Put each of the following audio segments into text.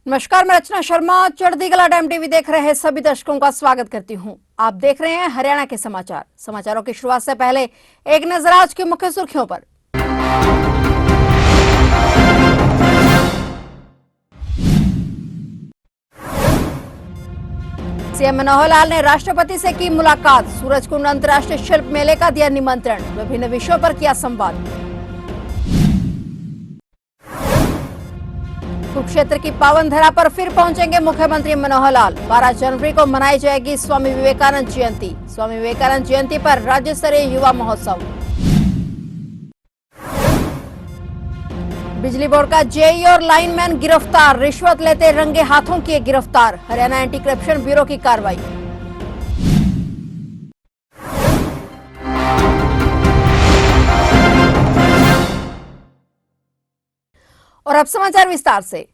नमस्कार, मैं रचना शर्मा चढ़ती कला टाइम टीवी देख रहे सभी दर्शकों का स्वागत करती हूं। आप देख रहे हैं हरियाणा के समाचार। समाचारों की शुरुआत से पहले एक नजर आज की मुख्य सुर्खियों पर। सीएम मनोहर लाल ने राष्ट्रपति से की मुलाकात। सूरजकुंड अंतर्राष्ट्रीय शिल्प मेले का दिया निमंत्रण। विभिन्न विषयों पर किया संवाद। कुरुक्षेत्र की पावन धरा पर फिर पहुंचेंगे मुख्यमंत्री मनोहर लाल। 12 जनवरी को मनाई जाएगी स्वामी विवेकानंद जयंती। स्वामी विवेकानंद जयंती पर राज्य स्तरीय युवा महोत्सव। बिजली बोर्ड का जेई और लाइनमैन गिरफ्तार। रिश्वत लेते रंगे हाथों किए गिरफ्तार। हरियाणा एंटी करप्शन ब्यूरो की कार्रवाई। और अब समाचार विस्तार से।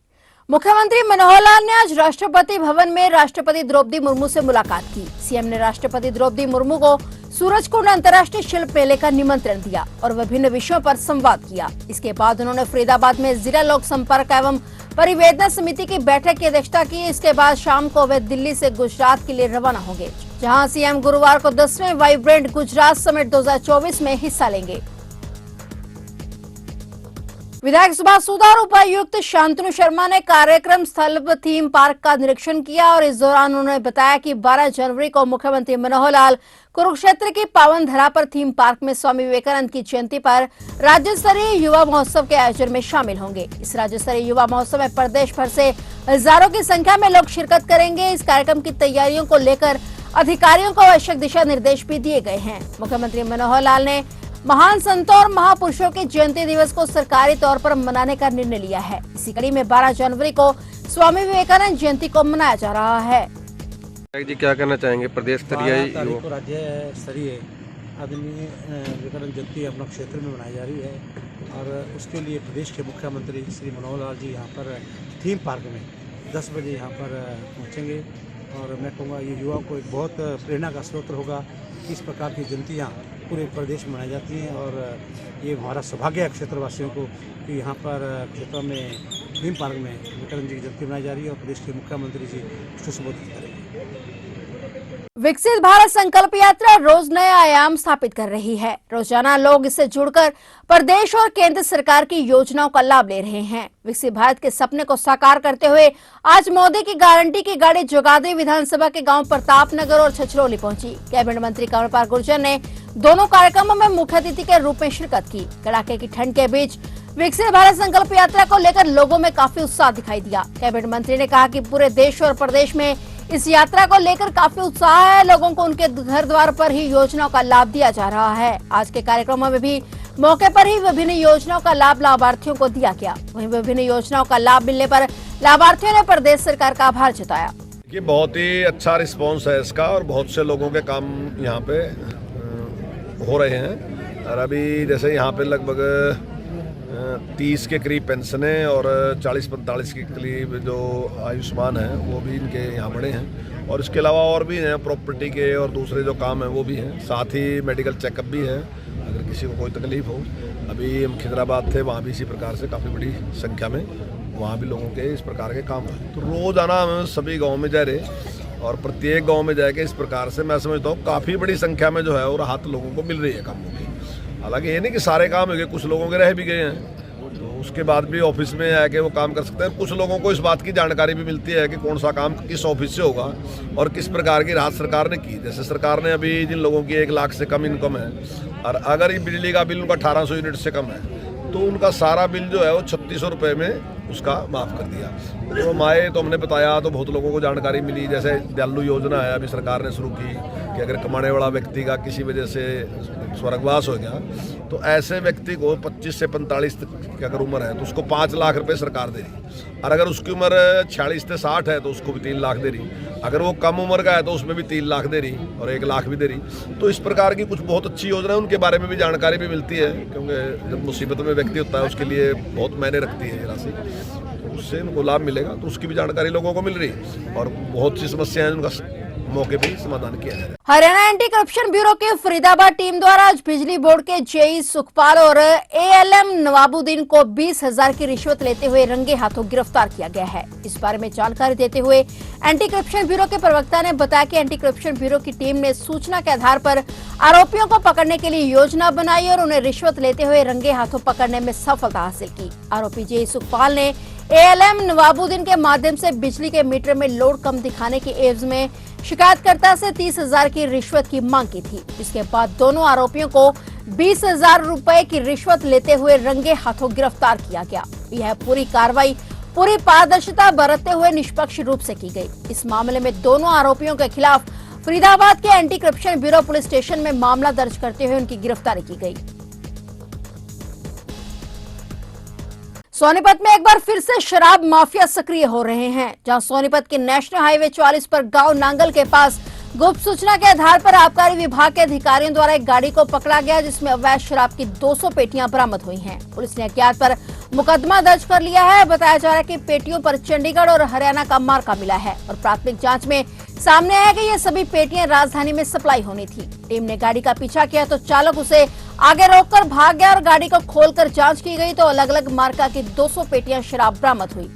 मुख्यमंत्री मनोहर लाल ने आज राष्ट्रपति भवन में राष्ट्रपति द्रौपदी मुर्मू से मुलाकात की। सीएम ने राष्ट्रपति द्रौपदी मुर्मू को सूरजकुंड अंतर्राष्ट्रीय शिल्प मेले का निमंत्रण दिया और विभिन्न विषयों पर संवाद किया। इसके बाद उन्होंने फरीदाबाद में जिला लोक संपर्क एवं परिवेदना समिति की बैठक की अध्यक्षता की। इसके बाद शाम को वे दिल्ली से गुजरात के लिए रवाना होंगे, जहाँ सीएम गुरुवार को 10वें वाइब्रेंट गुजरात समिट 2024 में हिस्सा लेंगे। विधायक सुभाष सूद और उपायुक्त शांतनु शर्मा ने कार्यक्रम स्थल थीम पार्क का निरीक्षण किया और इस दौरान उन्होंने बताया कि 12 जनवरी को मुख्यमंत्री मनोहर लाल कुरुक्षेत्र की पावन धरा पर थीम पार्क में स्वामी विवेकानंद की जयंती पर राज्य स्तरीय युवा महोत्सव के आयोजन में शामिल होंगे। इस राज्य स्तरीय युवा महोत्सव में प्रदेश भर से हजारों की संख्या में लोग शिरकत करेंगे। इस कार्यक्रम की तैयारियों को लेकर अधिकारियों को आवश्यक दिशा निर्देश भी दिए गए हैं। मुख्यमंत्री मनोहर लाल ने महान संतों और महापुरुषों के जयंती दिवस को सरकारी तौर पर मनाने का निर्णय लिया है। इसी कड़ी में 12 जनवरी को स्वामी विवेकानंद जयंती को मनाया जा रहा है। जी क्या कहना चाहेंगे? प्रदेश स्तरीय राज्य स्तरीय आदरणीय विवेकानंद जयंती अपना क्षेत्र में मनाई जा रही है और उसके लिए प्रदेश के मुख्यमंत्री श्री मनोहर लाल जी यहाँ पर थीम पार्क में 10 बजे यहाँ पर पहुँचेंगे और मैं कहूँगा ये युवाओं को एक बहुत प्रेरणा का स्रोत होगा कि इस प्रकार की जयंतियाँ पूरे प्रदेश में मनाई जाती हैं और ये हमारा सौभाग्य है क्षेत्रवासियों को कि यहाँ पर क्षेत्रों में थीम पार्क में विवेकानंद जी की जयंती मनाई जा रही है और प्रदेश के मुख्यमंत्री जी उसको संबोधित करेंगे। विकसित भारत संकल्प यात्रा रोज नए आयाम स्थापित कर रही है। रोजाना लोग इससे जुड़कर प्रदेश और केंद्र सरकार की योजनाओं का लाभ ले रहे हैं। विकसित भारत के सपने को साकार करते हुए आज मोदी की गारंटी की गाड़ी जोगादरी विधानसभा के गांव प्रताप नगर और छछरौली पहुंची। कैबिनेट मंत्री कंवरपाल गुर्जर ने दोनों कार्यक्रमों में मुख्य अतिथि के रूप में शिरकत की। कड़ाके की ठंड के बीच विकसित भारत संकल्प यात्रा को लेकर लोगों में काफी उत्साह दिखाई दिया। कैबिनेट मंत्री ने कहा कि पूरे देश और प्रदेश में इस यात्रा को लेकर काफी उत्साह है। लोगों को उनके घर द्वार पर ही योजनाओं का लाभ दिया जा रहा है। आज के कार्यक्रमों में भी मौके पर ही विभिन्न योजनाओं का लाभ लाभार्थियों को दिया गया। वहीं विभिन्न योजनाओं का लाभ मिलने पर लाभार्थियों ने प्रदेश सरकार का आभार जताया। ये बहुत ही अच्छा रिस्पांस है इसका और बहुत से लोगों के काम यहाँ पे हो रहे हैं और अभी जैसे यहाँ पे लगभग 30 के करीब पेंशन है और 40-45 के करीब जो आयुष्मान है वो भी इनके यहाँ बड़े हैं और इसके अलावा और भी हैं प्रॉपर्टी के और दूसरे जो काम हैं वो भी हैं। साथ ही मेडिकल चेकअप भी है अगर किसी को कोई तकलीफ हो। अभी हम खिदराबाद थे, वहाँ भी इसी प्रकार से काफ़ी बड़ी संख्या में वहाँ भी लोगों के इस प्रकार के काम हैं। तो रोज़ाना हम सभी गाँव में जा रहे और प्रत्येक गाँव में जाके इस प्रकार से मैं समझता हूँ काफ़ी बड़ी संख्या में जो है वो राहत लोगों को मिल रही है कामों की। हालांकि ये नहीं कि सारे काम हो गए, कुछ लोगों के रह भी गए हैं तो उसके बाद भी ऑफिस में आके वो काम कर सकते हैं। कुछ लोगों को इस बात की जानकारी भी मिलती है कि कौन सा काम किस ऑफिस से होगा और किस प्रकार की राहत सरकार ने की। जैसे सरकार ने अभी जिन लोगों की 1 लाख से कम इनकम है और अगर ये बिजली का बिल उनका 1800 यूनिट से कम है तो उनका सारा बिल जो है वो 3600 रुपये में उसका माफ़ कर दिया। तो हम आए तो हमने बताया तो बहुत लोगों को जानकारी मिली। जैसे दयालु योजना है अभी सरकार ने शुरू की कि अगर कमाने वाला व्यक्ति का किसी वजह से स्वर्गवास हो गया तो ऐसे व्यक्ति को 25 से 45 तक की अगर उम्र है तो उसको 5 लाख रुपए सरकार दे रही और अगर उसकी उम्र 46 से 60 है तो उसको भी 3 लाख दे रही। अगर वो कम उम्र का है तो उसमें भी 3 लाख दे रही और 1 लाख भी दे रही। तो इस प्रकार की कुछ बहुत अच्छी योजना है, उनके बारे में भी जानकारी भी मिलती है क्योंकि जब मुसीबत में व्यक्ति होता है उसके लिए बहुत मायने रखती है ये राशि, तो उससे उनको लाभ मिलेगा। तो उसकी भी जानकारी लोगों को मिल रही और बहुत सी समस्याएं उनका मौके पे ही समाधान किया जाए। हरियाणा एंटी करप्शन ब्यूरो के फरीदाबाद टीम द्वारा आज बिजली बोर्ड के जेई सुखपाल और एएलएम नवाबुद्दीन को 20,000 की रिश्वत लेते हुए रंगे हाथों गिरफ्तार किया गया है। इस बारे में जानकारी देते हुए एंटी करप्शन ब्यूरो के प्रवक्ता ने बताया कि एंटी करप्शन ब्यूरो की टीम ने सूचना के आधार पर आरोपियों को पकड़ने के लिए योजना बनाई और उन्हें रिश्वत लेते हुए रंगे हाथों पकड़ने में सफलता हासिल की। आरोपी जेई सुखपाल ने एएलएम नवाबुद्दीन के माध्यम से बिजली के मीटर में लोड कम दिखाने के एवज में शिकायतकर्ता से 30,000 की रिश्वत की मांग की थी। इसके बाद दोनों आरोपियों को 20,000 रुपए की रिश्वत लेते हुए रंगे हाथों गिरफ्तार किया गया। यह पूरी कार्रवाई पूरी पारदर्शिता बरतते हुए निष्पक्ष रूप से की गई। इस मामले में दोनों आरोपियों के खिलाफ फरीदाबाद के anti corruption bureau police station में मामला दर्ज करते हुए उनकी गिरफ्तारी की गई। सोनीपत में एक बार फिर से शराब माफिया सक्रिय हो रहे हैं, जहां सोनीपत के नेशनल हाईवे 44 पर गांव नांगल के पास गुप्त सूचना के आधार पर आबकारी विभाग के अधिकारियों द्वारा एक गाड़ी को पकड़ा गया, जिसमें अवैध शराब की 200 पेटियां बरामद हुई हैं। पुलिस ने अज्ञात पर मुकदमा दर्ज कर लिया है। बताया जा रहा है कि पेटियों पर चंडीगढ़ और हरियाणा का मार्का मिला है और प्राथमिक जांच में सामने आया कि ये सभी पेटियां राजधानी में सप्लाई होनी थी। टीम ने गाड़ी का पीछा किया तो चालक उसे आगे रोककर भाग गया और गाड़ी को खोलकर जांच की गई तो अलग अलग मार्का की 200 पेटियां शराब बरामद हुई।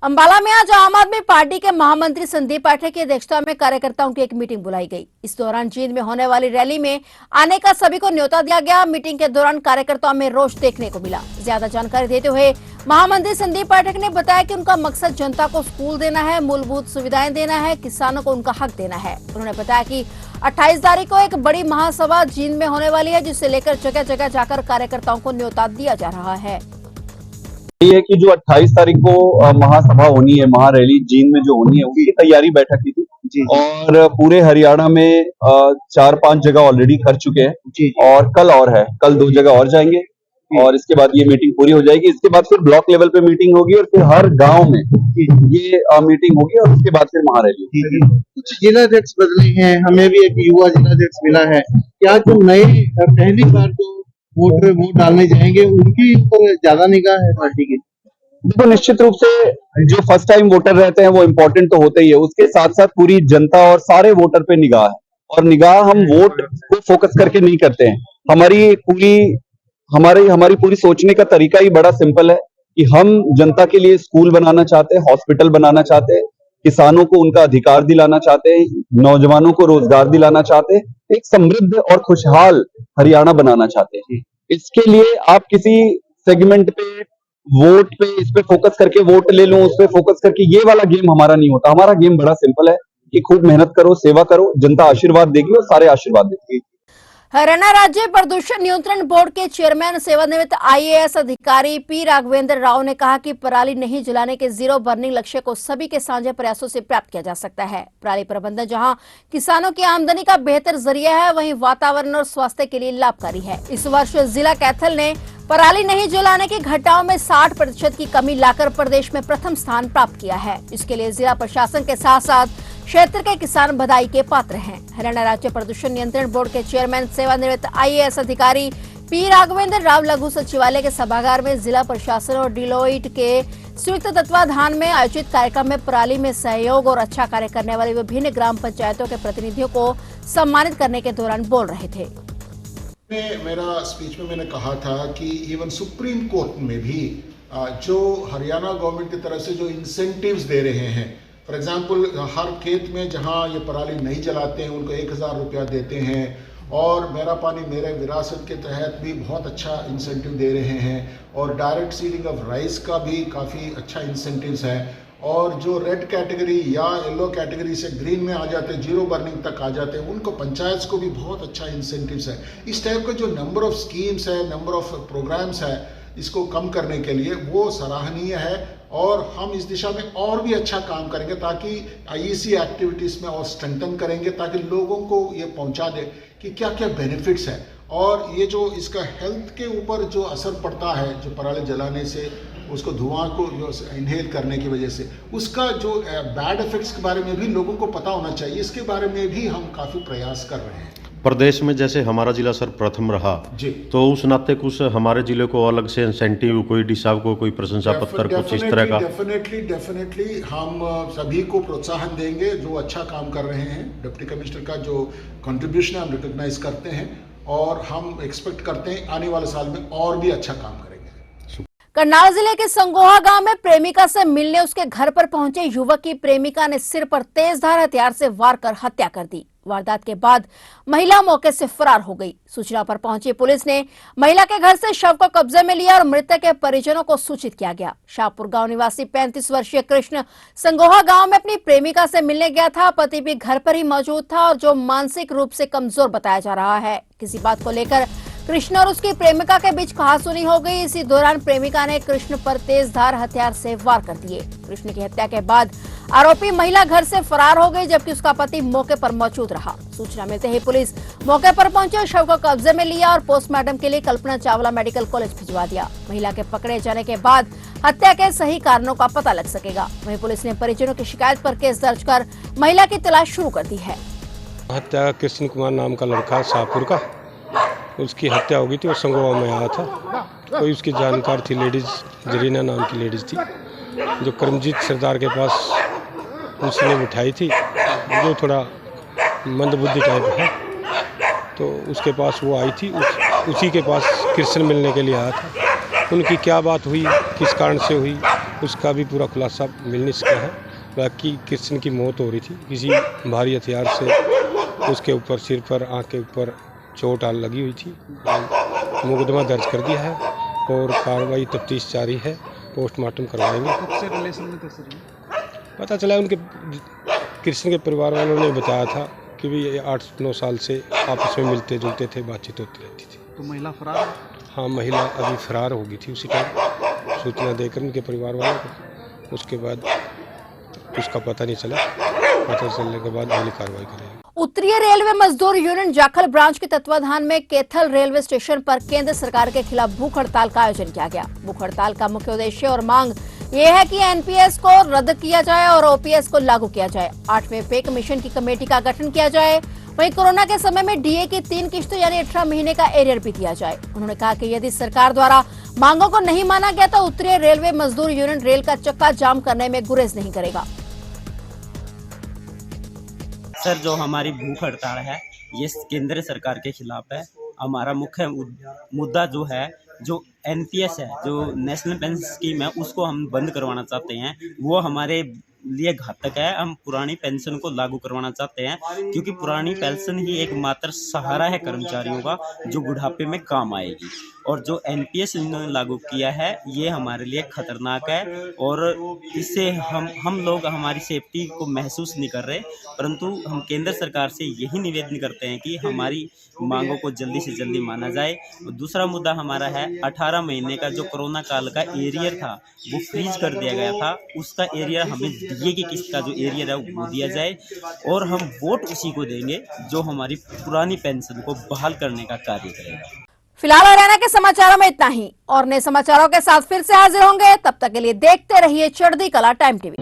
अंबाला में आज आम आदमी पार्टी के महामंत्री संदीप पाठक की अध्यक्षता में कार्यकर्ताओं की एक मीटिंग बुलाई गई। इस दौरान जींद में होने वाली रैली में आने का सभी को न्योता दिया गया। मीटिंग के दौरान कार्यकर्ताओं में रोष देखने को मिला। ज्यादा जानकारी देते हुए महामंत्री संदीप पाठक ने बताया कि उनका मकसद जनता को स्कूल देना है, मूलभूत सुविधाएं देना है, किसानों को उनका हक देना है। उन्होंने बताया कि 28 तारीख को एक बड़ी महासभा जींद में होने वाली है, जिसे लेकर जगह जगह जाकर कार्यकर्ताओं को न्योता दिया जा रहा है। ये है कि जो 28 तारीख को महासभा होनी है, महारैली जींद में जो होनी है, उसकी तैयारी बैठक की थी और पूरे हरियाणा में 4-5 जगह ऑलरेडी कर चुके हैं और कल और है, कल 2 जगह और जाएंगे और इसके बाद ये मीटिंग पूरी हो जाएगी। इसके बाद फिर ब्लॉक लेवल पे मीटिंग होगी और फिर हर गांव में ये मीटिंग होगी और उसके बाद फिर महारैली होगी। कुछ जिलाध्यक्ष बदले हैं, हमें भी एक युवा जिलाध्यक्ष मिला है। क्या जो नए पहली बार जो वोटर वोट डालने जाएंगे उनकी ऊपर ज्यादा निगाह है पार्टी की? देखो, निश्चित रूप से जो फर्स्ट टाइम वोटर रहते हैं वो इम्पोर्टेंट तो होते ही है, उसके साथ साथ पूरी जनता और सारे वोटर पे निगाह है और निगाह हम वोट को फोकस करके नहीं करते हैं। हमारी पूरी सोचने का तरीका ही बड़ा सिंपल है कि हम जनता के लिए स्कूल बनाना चाहते हैं, हॉस्पिटल बनाना चाहते हैं, किसानों को उनका अधिकार दिलाना चाहते हैं, नौजवानों को रोजगार दिलाना चाहते हैं, एक समृद्ध और खुशहाल हरियाणा बनाना चाहते हैं। इसके लिए आप किसी सेगमेंट पे वोट पे इस पे फोकस करके वोट ले लो, उस पे फोकस करके, ये वाला गेम हमारा नहीं होता। हमारा गेम बड़ा सिंपल है कि खूब मेहनत करो, सेवा करो, जनता आशीर्वाद देगी और सारे आशीर्वाद देगी। हरियाणा राज्य प्रदूषण नियंत्रण बोर्ड के चेयरमैन सेवानिवृत्त आईएएस अधिकारी पी राघवेंद्र राव ने कहा कि पराली नहीं जलाने के जीरो बर्निंग लक्ष्य को सभी के साझे प्रयासों से प्राप्त किया जा सकता है। पराली प्रबंधन जहां किसानों की आमदनी का बेहतर जरिया है, वहीं वातावरण और स्वास्थ्य के लिए लाभकारी है। इस वर्ष जिला कैथल ने पराली नहीं जलाने की घटनाओं में 60% की कमी लाकर प्रदेश में प्रथम स्थान प्राप्त किया है। इसके लिए जिला प्रशासन के साथ साथ क्षेत्र के किसान बधाई के पात्र हैं। हरियाणा राज्य प्रदूषण नियंत्रण बोर्ड के चेयरमैन सेवानिवृत्त आईएएस अधिकारी पी राघवेंद्र राव लघु सचिवालय के सभागार में जिला प्रशासन और डिलोइट के संयुक्त तत्वाधान में आयोजित कार्यक्रम में पराली में सहयोग और अच्छा कार्य करने वाली विभिन्न ग्राम पंचायतों के प्रतिनिधियों को सम्मानित करने के दौरान बोल रहे थे। मेरा स्पीच में मैंने कहा था कि इवन सुप्रीम कोर्ट में भी जो हरियाणा गवर्नमेंट की तरफ से जो इंसेंटिव्स दे रहे हैं, फॉर एग्जांपल हर खेत में जहां ये पराली नहीं जलाते हैं उनको 1,000 रुपया देते हैं और मेरा पानी मेरे विरासत के तहत भी बहुत अच्छा इंसेंटिव दे रहे हैं और डायरेक्ट सीडिंग ऑफ राइस का भी काफ़ी अच्छा इंसेंटिव्स है और जो रेड कैटेगरी या येलो कैटेगरी से ग्रीन में आ जाते हैं, जीरो बर्निंग तक आ जाते हैं, उनको पंचायत को भी बहुत अच्छा इंसेंटिव्स है। इस टाइप का जो नंबर ऑफ स्कीम्स है, नंबर ऑफ प्रोग्राम्स है, इसको कम करने के लिए वो सराहनीय है और हम इस दिशा में और भी अच्छा काम करेंगे ताकि आईईसी एक्टिविटीज़ में और स्ट्रेंथन करेंगे ताकि लोगों को ये पहुंचा दे कि क्या क्या बेनिफिट्स है और ये जो इसका हेल्थ के ऊपर जो असर पड़ता है जो पराली जलाने से, उसको धुआं को इनहेल करने की वजह से, उसका जो बैड इफेक्ट्स के बारे में भी लोगों को पता होना चाहिए। इसके बारे में भी हम काफ़ी प्रयास कर रहे हैं। प्रदेश में जैसे हमारा जिला सर प्रथम रहा जी। तो उस नाते कुछ हमारे जिले को अलग से इंसेंटिव, कोई डिसाव को कोई प्रशंसा पत्र, कुछ इस तरह का? डेफिनेटली हम सभी को प्रोत्साहन देंगे जो अच्छा काम कर रहे हैं। डिप्टी कमिश्नर का जो कंट्रीब्यूशन है हम रिकॉग्नाइज करते हैं और हम एक्सपेक्ट करते हैं आने वाले साल में और भी अच्छा काम करेंगे। करनाल जिले के संगोहा गांव में प्रेमिका से मिलने उसके घर पर पहुंचे युवक की प्रेमिका ने सिर पर तेजधार हथियार से वार कर हत्या कर दी। वारदात के बाद महिला मौके से फरार हो गई। सूचना पर पहुंची पुलिस ने महिला के घर से शव को कब्जे में लिया और मृतक के परिजनों को सूचित किया गया। शाहपुर गांव निवासी 35 वर्षीय कृष्ण संगोहा गांव में अपनी प्रेमिका से मिलने गया था। पति भी घर पर ही मौजूद था और जो मानसिक रूप से कमजोर बताया जा रहा है। किसी बात को लेकर कृष्ण और उसकी प्रेमिका के बीच कहासुनी हो गई। इसी दौरान प्रेमिका ने कृष्ण पर तेजधार हथियार से वार कर दिए। कृष्ण की हत्या के बाद आरोपी महिला घर से फरार हो गई, जबकि उसका पति मौके पर मौजूद रहा। सूचना मिलते ही पुलिस मौके पर पहुंची और शव को कब्जे में लिया और पोस्टमार्टम के लिए कल्पना चावला मेडिकल कॉलेज भिजवा दिया। महिला के पकड़े जाने के बाद हत्या के सही कारणों का पता लग सकेगा। वहीं पुलिस ने परिजनों की शिकायत पर केस दर्ज कर महिला की तलाश शुरू कर दी है। हत्या कृष्ण कुमार नाम का लड़का शाहपुर का, उसकी हत्या हो गई थी। वो संगोवा में आया था। कोई उसकी जानकार थी, लेडीज जरीना नाम की लेडीज थी, जो करमजीत सरदार के पास उसने उठाई थी, जो थोड़ा मंदबुद्धि टाइप है। तो उसके पास वो आई थी, उसी के पास कृष्ण मिलने के लिए आया था। उनकी क्या बात हुई, किस कारण से हुई, उसका भी पूरा खुलासा मिल नहीं सका है। बाकी कृष्ण की मौत हो रही थी किसी भारी हथियार से, उसके ऊपर सिर पर, आँख के ऊपर चोट लगी हुई थी। मुकदमा दर्ज कर दिया है और कार्रवाई तफ्तीश जारी है। पोस्टमार्टम करवाएंगे। से रिलेशन में कैसे रही? पता चला उनके कृष्ण के परिवार वालों ने बताया था कि भी ये 8-9 साल से आपस में मिलते जुलते थे, बातचीत होती रहती थी। तो महिला फरार? हाँ, महिला अभी फरार हो गई थी उसी टाइम सूचना देकर उनके परिवार वालों को। उसके बाद उसका पता नहीं चला। पता चलने के बाद अगली कार्रवाई करेंगे। उत्तरीय रेलवे मजदूर यूनियन जाखल ब्रांच के तत्वाधान में कैथल रेलवे स्टेशन पर केंद्र सरकार के खिलाफ भूख हड़ताल का आयोजन किया गया। भूख हड़ताल का मुख्य उद्देश्य और मांग ये है कि एनपीएस को रद्द किया जाए और ओपीएस को लागू किया जाए। 8वें पे कमीशन की कमेटी का गठन किया जाए। वहीं कोरोना के समय में डीए की 3 किश्तों यानी 18 महीने का एरियर भी दिया जाए। उन्होंने कहा कि यदि सरकार द्वारा मांगों को नहीं माना गया तो उत्तरीय रेलवे मजदूर यूनियन रेल का चक्का जाम करने में गुरेज नहीं करेगा। सर, जो हमारी भूख हड़ताल है ये केंद्र सरकार के खिलाफ है। हमारा मुख्य मुद्दा जो है, जो एनपीएस है, जो नेशनल पेंशन स्कीम है, उसको हम बंद करवाना चाहते हैं। वो हमारे लिए घातक है। हम पुरानी पेंशन को लागू करवाना चाहते हैं, क्योंकि पुरानी पेंशन ही एकमात्र सहारा है कर्मचारियों का, जो बुढ़ापे में काम आएगी। और जो एनपीएस इन्होंने लागू किया है ये हमारे लिए खतरनाक है और इससे हम लोग हमारी सेफ्टी को महसूस नहीं कर रहे। परंतु हम केंद्र सरकार से यही निवेदन करते हैं कि हमारी मांगों को जल्दी से जल्दी माना जाए। दूसरा मुद्दा हमारा है 18 महीने का जो कोरोना काल का एरियर था वो फ्रीज कर दिया गया था। उसका एरियर हमें डीए की किस्त का जो एरियर है वो दिया जाए और हम वोट उसी को देंगे जो हमारी पुरानी पेंशन को बहाल करने का कार्य करेगा। फिलहाल हरियाणा के समाचारों में इतना ही और नए समाचारों के साथ फिर से हाजिर होंगे। तब तक के लिए देखते रहिए चढ़ती कला टाइम टीवी।